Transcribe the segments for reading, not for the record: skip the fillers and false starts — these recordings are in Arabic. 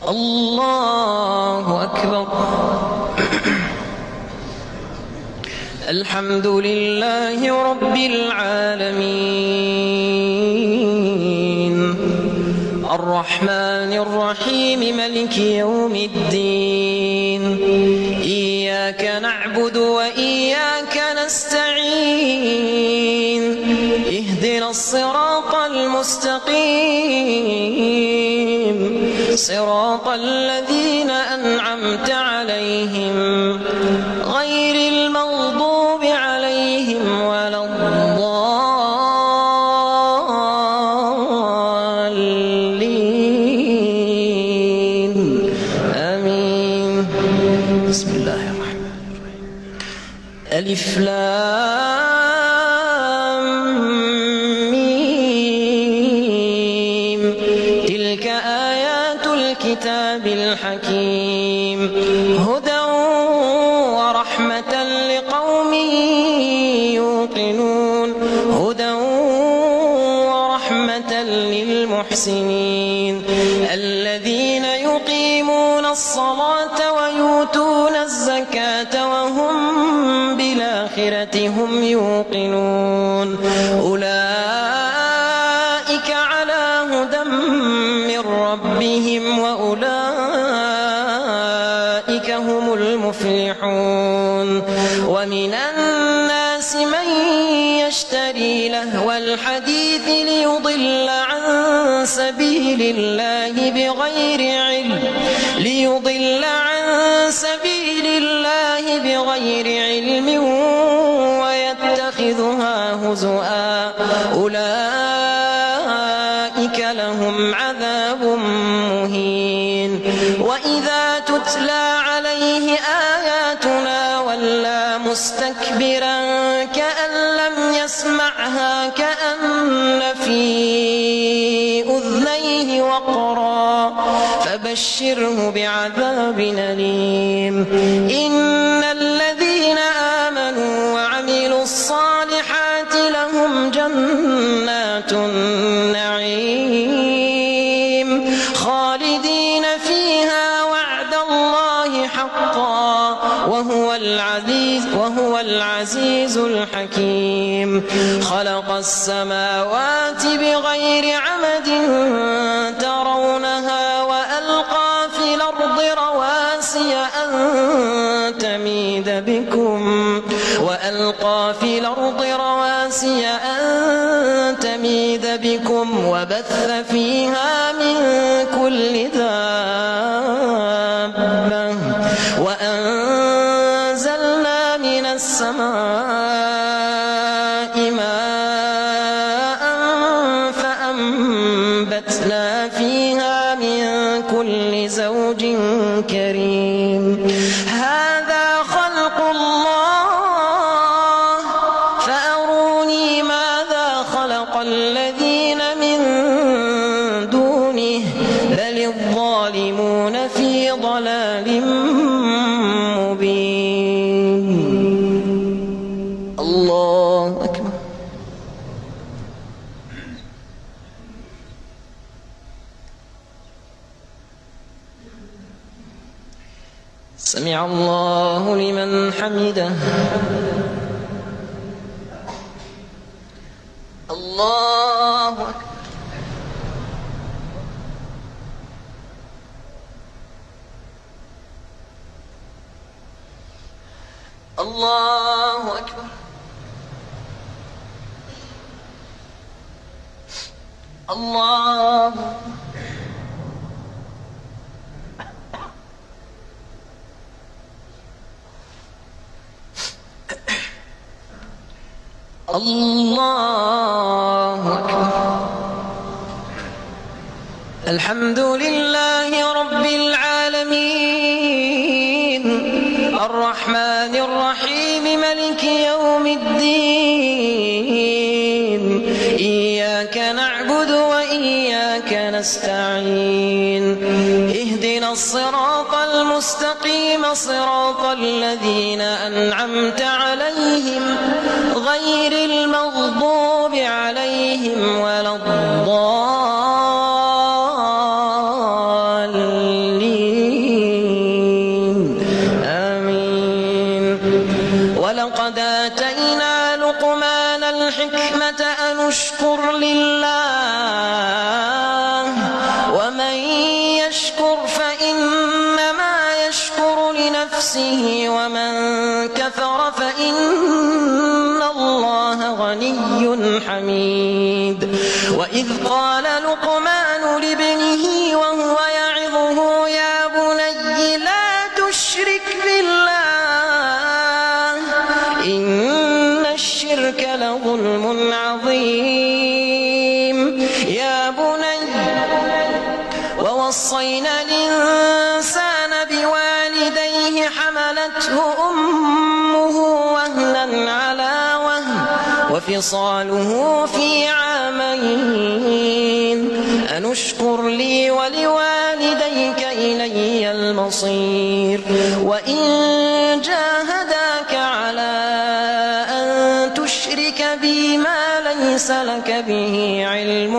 الله أكبر. الحمد لله رب العالمين الرحمن الرحيم ملك يوم الدين إياك نعبد وإياك نستعين اهدنا الصراط المستقيم صراط الذين أنعمت عليهم غير المغضوب عليهم ولا الضالين آمين. بسم الله الرحمن الرحيم. ألف لام ميم تلك آيات الكتاب الحكيم هدى ورحمة لقوم يوقنون هدى ورحمة للمحسنين الذين يقيمون الصلاة ويؤتون الزكاة وهم بالآخرة هم يوقنون أولئك على هدى من ربهم وأولئك هم المفلحون. ومن الناس من يشتري لهو الحديث ليضل عن سبيل الله بغير علم ويتخذها هزؤا أولئك لهم عذاب مهين. وإذا تتلى عليه آياتنا ولى مستكبرا كأن لم يسمعها كأن في أذنيه وقرا فبشره بعذاب أليم. إن الذين آمنوا وعملوا الصالحات لهم جنات النعيم خالدين فيها وعد الله حقا وهو العزيز الحكيم. خلق السماوات بغير عمد ترونها وألقى في الأرض رواسي أن تميد بكم وبث فيها من كل دابة وأنزلنا من السماء ماء فأنبتنا فيها من كل زوج كريم. هذا خلق الله فأروني ماذا خلق الذين من دونه بل الظالمون في ضلال مبين. الله أكبر. سمع الله لمن حمده. الله أكبر. الله أكبر. الله الله أكبر. الحمد لله رب العالمين الرحمن الرحيم ملك يوم الدين إياك نعبد وإياك نستعين اهدنا الصراط المستقيم صراط الذين أنعمت عليهم غير المغضوب عليهم ولا الضالين ولقد آتينا لقمان الحكمة أن اشكر لله ومن يشكر فإنما يشكر لنفسه ومن كفر فإن الله غني حميد وإذ قال لقمان لابنه وهو يعظه يا بني لا تشرك بالله إن الشرك لظلم عظيم يا بني ووصينا الإنسان بوالديه حملته أمه وهنا على وهن وفصاله في عامين أن اشكر لي ولوالديك إلي المصير وإن جاهداك على أن تشرك بي ما ليس لك به علم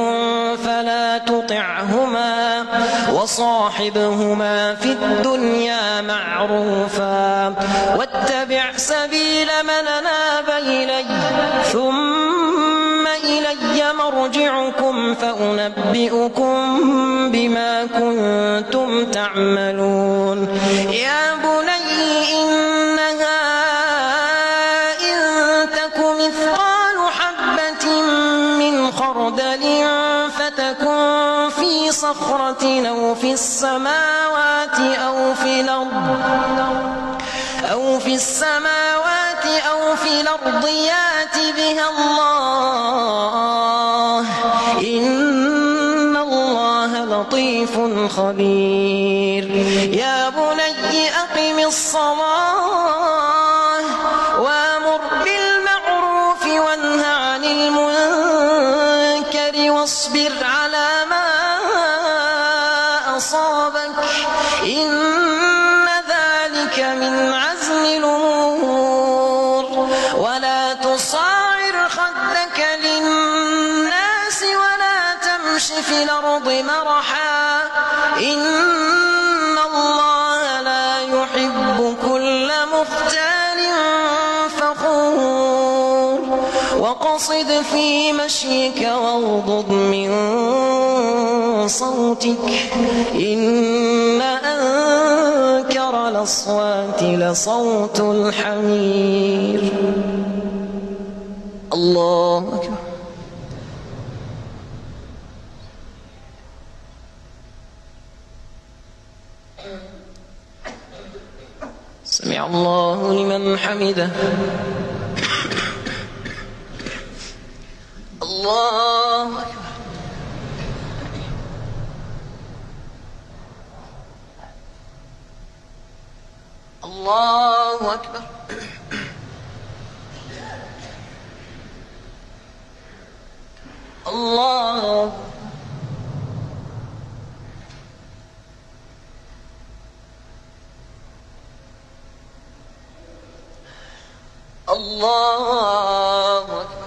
فلا تطعهما وصاحبهما في الدنيا معروفا واتبع سبيل من أناب إلي ثم إلي مرجعكم فأنبئكم بما كنتم تعملون يا بني إنها إن تك مثقال حبة من خردل فتكن في صخرة أو في السماوات أو في الأرض يات بها الله إن الله لطيف خبير يا بني أقم الصلاة وأمر بالمعروف وانه عن المنكر واصبر على ما أصابك إن ذلك من عزم الأمور ولا تصاعر خدك للناس ولا تمش في الأرض مرحا إن الله لا يحب كل مختال فخور وقصد في مشيك واغضض من صوتك إن أنكر الأصوات لصوت الحمير الله أكبر سمع الله لمن حمده الله أكبر الله أكبر الله الله أكبر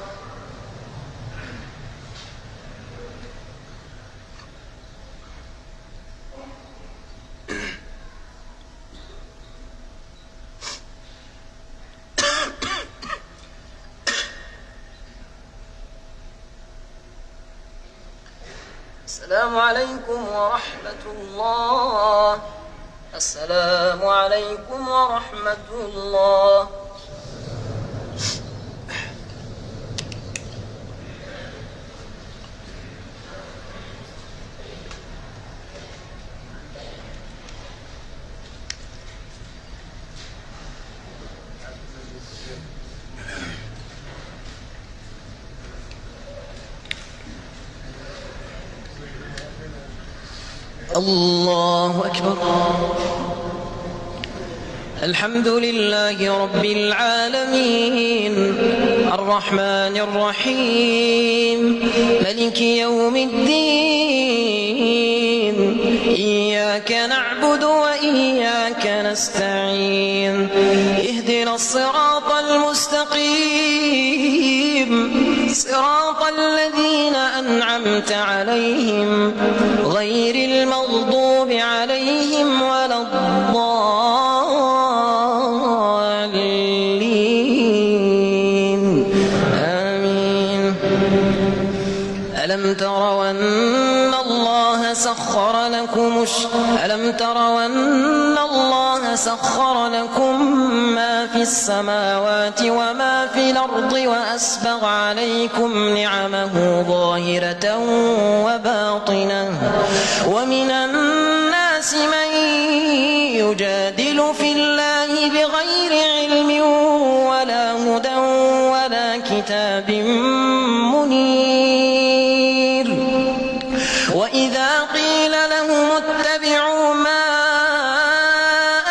السلام عليكم ورحمة الله السلام عليكم ورحمة الله الله أكبر الحمد لله رب العالمين الرحمن الرحيم ملك يوم الدين إياك نعبد وإياك نستعين اهدنا الصراط المستقيم صراط الذين أنعمت عليهم غير المغضوب عليهم ولا الضالين ألم تروا أن الله سخر لكم ما في السماوات وما في الأرض وأسبغ عليكم نعمه ظاهرة وباطنة ومن الناس من يجادل في الله بغير علم ولا هدى ولا كتاب منير وإذا قيل لهم اتبعوا ما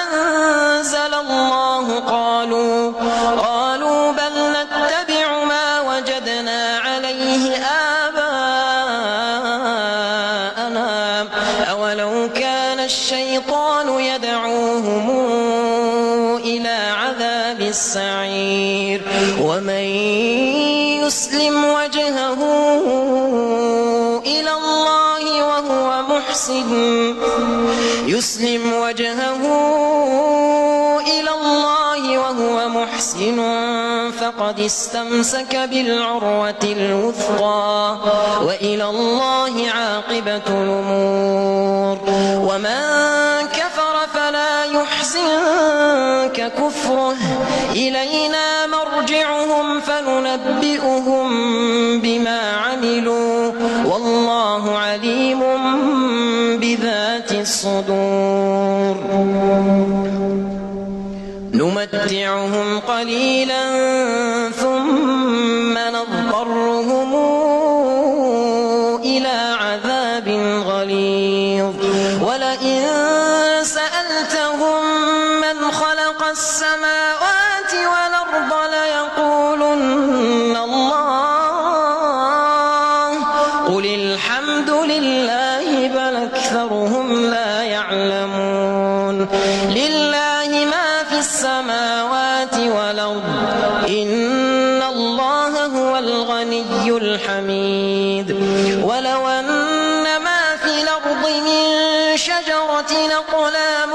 أنزل الله قالوا بل نتبع ما وجدنا عليه آباءنا أولو كان الشيطان يدعوهم إلى عذاب السعير ومن يسلم وجهه إلى الله وهو محسن فقد استمسك بالعروة الوثقى وإلى الله عاقبة الأمور ومن كفر فلا يحزنك كفره إلينا مرجعهم فننبئهم بما عملوا والله عليم بذات الصدور نمتعهم قليلا ثم نضطرهم إلى عذاب غليظ ولئن سألتهم من خلق السماوات والأرض ليقولن الله قل الحمد لله بل أكثرهم لا يعلمون لله ما في السماوات والأرض إن الله هو الغني الحميد ولو أن ما في الأرض من شجرة أقلام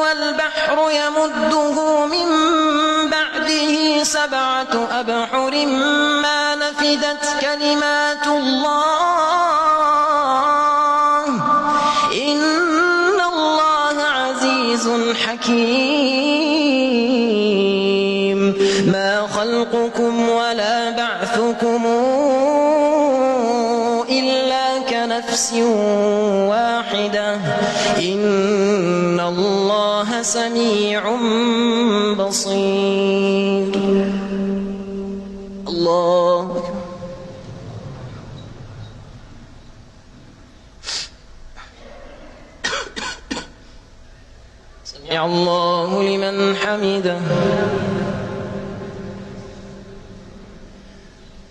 والبحر يمده من بعده 7 أبحر ما نفدت كلمات الله إن الله عزيز حكيم ما خلقكم ولا بعثكم إلا كنفس واحدة إن الله سميع بصير الله سمع الله لمن حمده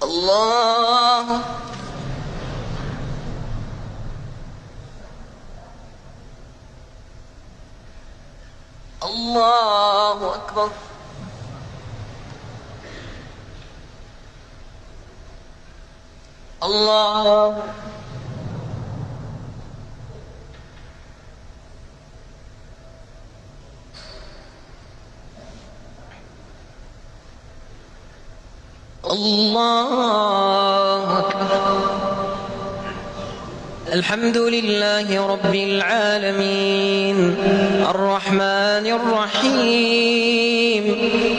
الله الله أكبر الله الله أكبر الحمد لله رب العالمين الرحمن الرحيم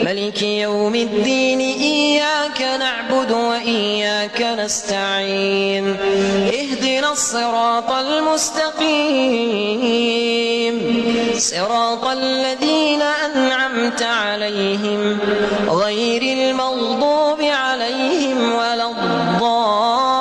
ملك يوم الدين إياك نعبد وإياك نستعين اهدنا الصراط المستقيم صراط الذين أنعمت عليهم غير المغضوب عليهم ولا الضالين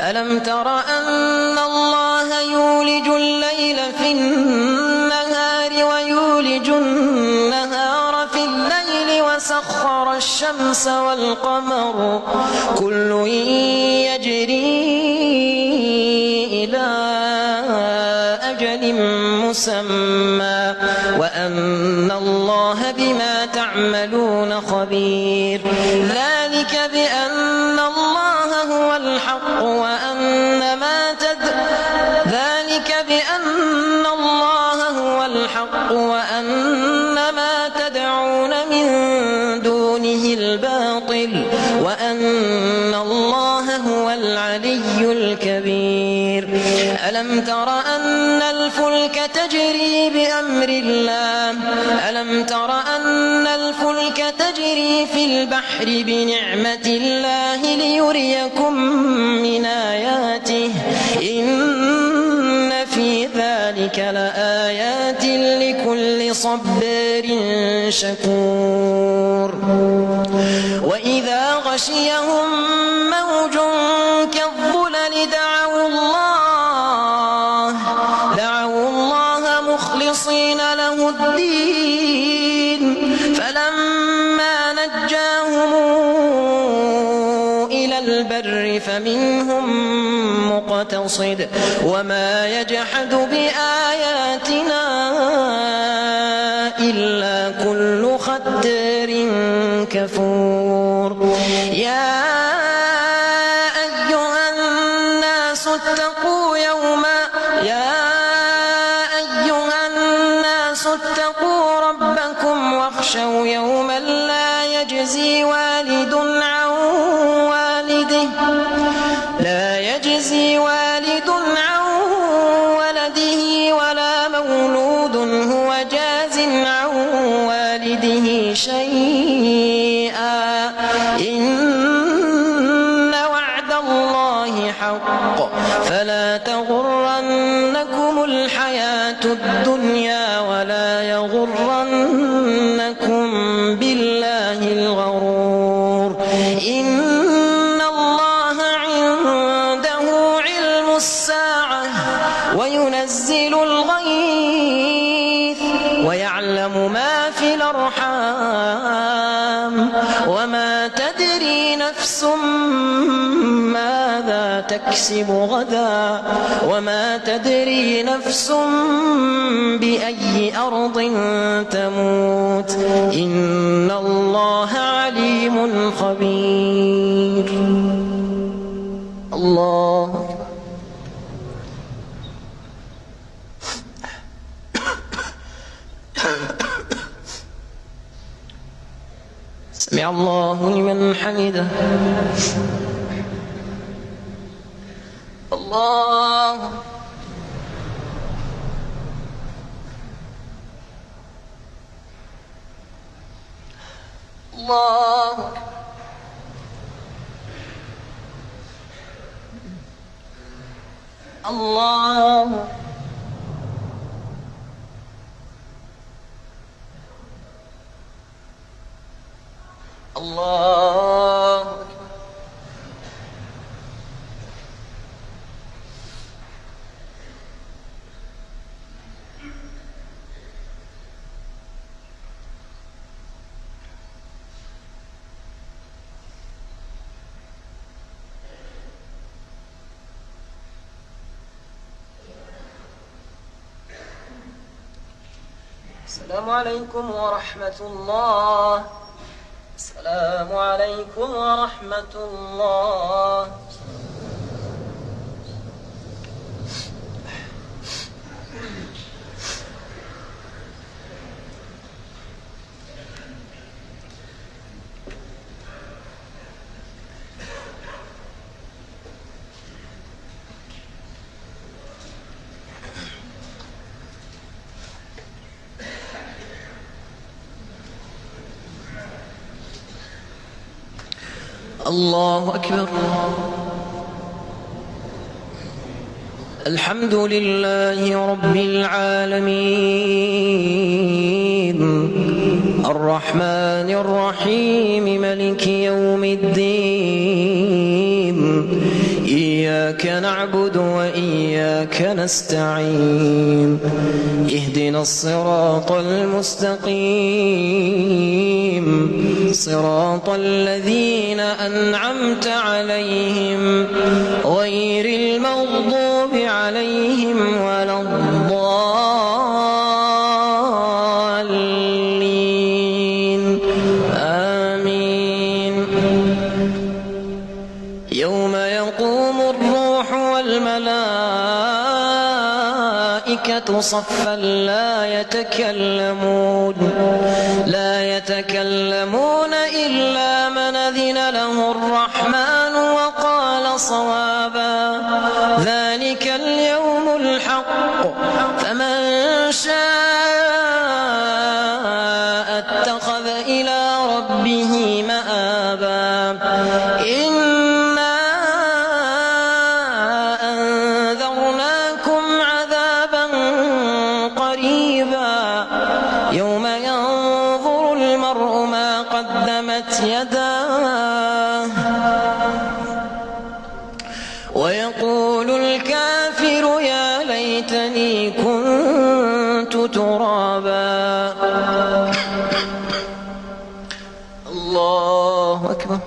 ألم تر أن الله يولج الليل في النهار ويولج النهار في الليل وسخر الشمس والقمر كل يجري إلى أجل مسمى وأن الله بما تعملون خبير ذلك بأن الله هو الحق وأن ما يضلل وأن الله هو العلي الكبير. ألم تر أن الفلك تجري بأمر الله ألم تر أن الفلك تجري في البحر بنعمة الله ليريكم من آياته إن في ذلك لآيات لكل صبار شكور. وإذا غشيهم موج كالظلل دعوا الله مخلصين له الدين فلما نجاهم إلى البر فمنهم مقتصد وما يجحد بآياتنا إلا كل ختار كفور. يا أيها الناس اتقوا ربكم واخشوا يوما لا يجزي والد عن ولده ولا مولود هو جاز عن والده شيئا إن وعد الله حق فلا تغرنكم الحياة الدنيا ولا يغرنكم بالله الغرور. إن الله عنده علم الساعة وينزل الغيث ويعلم ما في الأرحام وما تدري نفس ماذا تكسب غدا وما تدري نفس بأي أرض تموت إن الله عليم خبير. الله سمع الله لمن حمده. الله الله الله الله السلام عليكم ورحمة الله. السلام عليكم ورحمة الله. الله أكبر. الحمد لله رب العالمين الرحمن الرحيم ملك يوم الدين إياك نعبد وإياك نستعين اهدنا الصراط المستقيم صراط الذين أنعمت عليهم غير المغضوب عليهم ولا الضالين آمين. يوم يقوم الروح والملائكة والملائكة صفا لا يتكلمون إلا من أذن له الرحمن وقال صوابا ذلك اليوم الحق فمن شاء اتخذ إلى ربه مآبا إنا أنذرناكم عذابا قريبا يوم ينظر المرء ما قدمت يداه ويقول الكافر يا ليتني كنت ترابا. الله أكبر.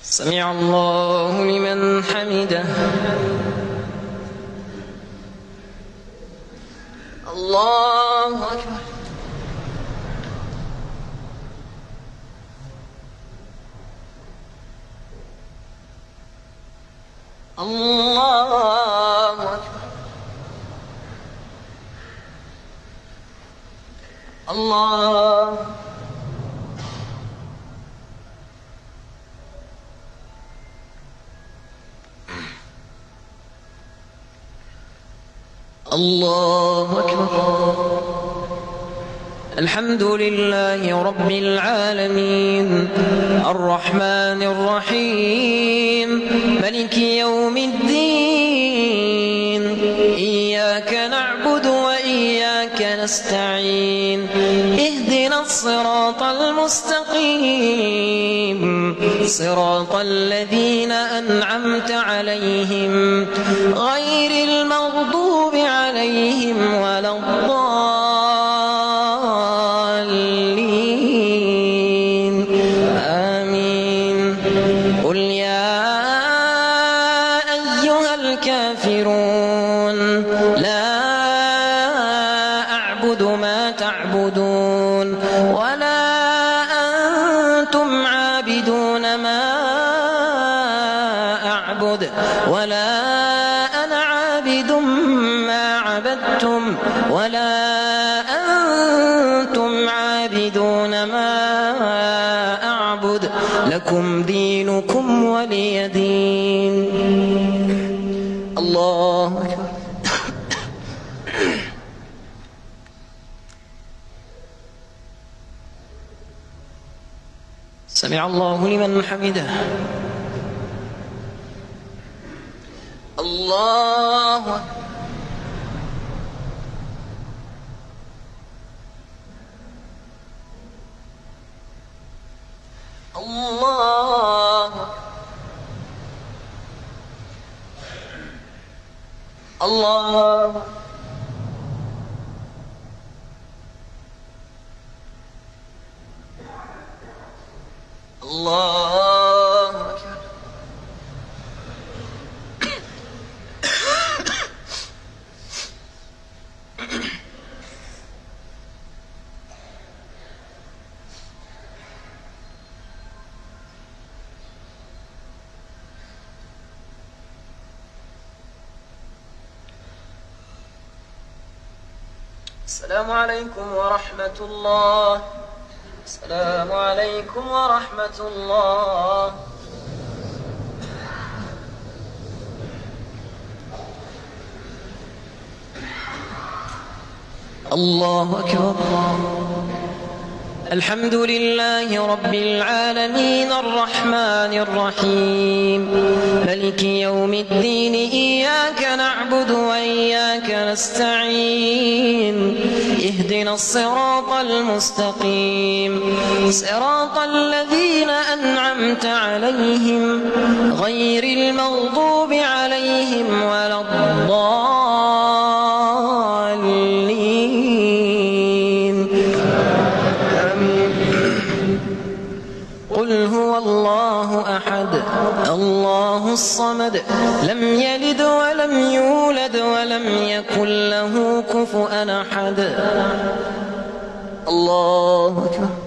سمع الله لمن حمده. الله أكبر. الله أكبر. الله الله أكبر. الحمد لله رب العالمين الرحمن الرحيم ملك يوم الدين إياك نعبد وإياك نستعين اهدنا الصراط المستقيم صراط الذين أنعمت عليهم غير المغضوب عليهم ولا الضالين آمين. قل يا أيها الكافرون لا أعبد ما تعبدون ولا أنتم عابدون ما أعبد ولا أنا عابد ما عبدتم ولا أنتم عابدون ما أعبد لكم دينكم ولي دين. الله أكبر. سمع الله لمن حمده. الله أكبر. الله الله الله أكبر. السلام عليكم ورحمة الله. السلام عليكم ورحمة الله. الله أكبر. الحمد لله رب العالمين الرحمن الرحيم ملك يوم الدين إياك نعبد وإياك نستعين اهدنا الصراط المستقيم صراط الذين أنعمت عليهم غير المغضوب عليهم ولا الضالين. قل هو الله أحد الله الصمد لم يلد ولم يولد ولم يكن له كفؤا أحد. الله أكبر.